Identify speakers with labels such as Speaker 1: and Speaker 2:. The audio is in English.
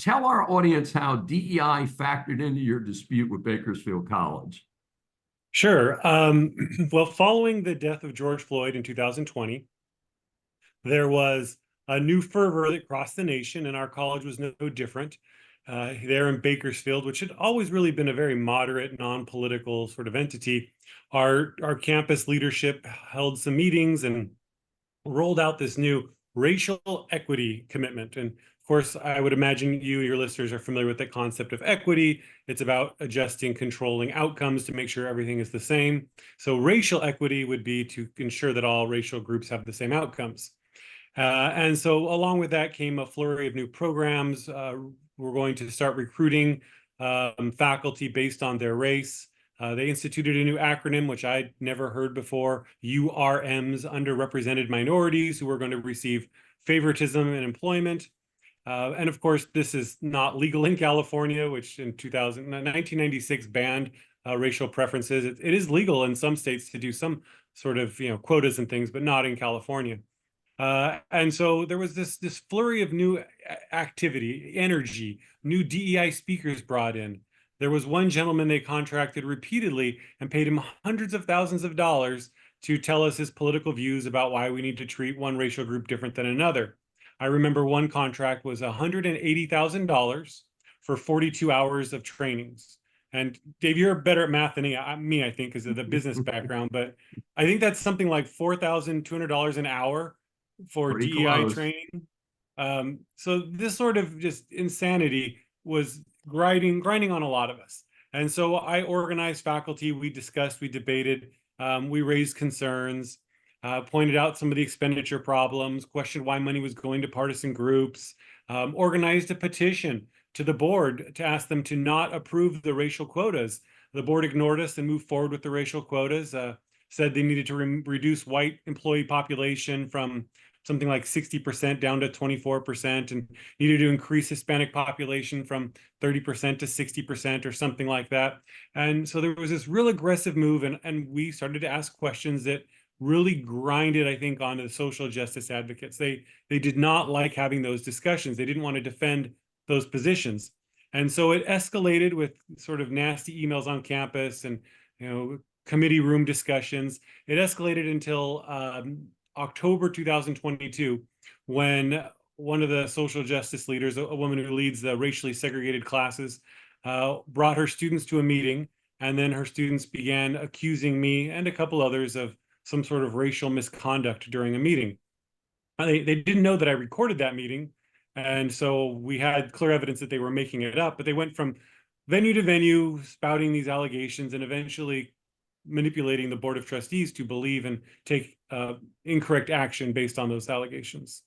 Speaker 1: Tell our audience how DEI factored into your dispute with Bakersfield College.
Speaker 2: Sure. Well, following the death of George Floyd in 2020, there was a new fervor that crossed the nation, and our college was no different. There in Bakersfield, which had always really been a very moderate, non-political sort of entity, our campus leadership held some meetings and rolled out this new racial equity commitment. And of course, I would imagine your listeners are familiar with the concept of equity. It's about adjusting, controlling outcomes to make sure everything is the same. So racial equity would be to ensure that all racial groups have the same outcomes. And so along with that came a flurry of new programs. We're going to start recruiting faculty based on their race. They instituted a new acronym, which I'd never heard before, URMs, underrepresented minorities, who are going to receive favoritism in employment. And of course, this is not legal in California, which in 1996 banned racial preferences. It is legal in some states to do some sort of quotas and things, but not in California. And so there was this flurry of new activity, energy, new DEI speakers brought in. There was one gentleman they contracted repeatedly and paid him hundreds of thousands of dollars to tell us his political views about why we need to treat one racial group different than another. I remember one contract was $180,000 for 42 hours of trainings. And Dave, you're better at math than me, I think, because of the business background. But I think that's something like $4,200 an hour for
Speaker 1: Pretty
Speaker 2: DEI
Speaker 1: close.
Speaker 2: training. So this sort of just insanity was grinding on a lot of us. And so I organized faculty, we discussed, we debated, we raised concerns, pointed out some of the expenditure problems, questioned why money was going to partisan groups, organized a petition to the board to ask them to not approve the racial quotas. The board ignored us and moved forward with the racial quotas, said they needed to reduce white employee population from something like 60% down to 24%, and needed to increase Hispanic population from 30% to 60% or something like that. And so there was this real aggressive move, and we started to ask questions that really grinded, I think, onto the social justice advocates. They did not like having those discussions. They didn't want to defend those positions. And so it escalated with sort of nasty emails on campus and committee room discussions. It escalated until October 2022, when one of the social justice leaders, a woman who leads the racially segregated classes, brought her students to a meeting, and then her students began accusing me and a couple others of some sort of racial misconduct during a meeting. They didn't know that I recorded that meeting, and so we had clear evidence that they were making it up, but they went from venue to venue spouting these allegations and eventually manipulating the Board of Trustees to believe and take incorrect action based on those allegations.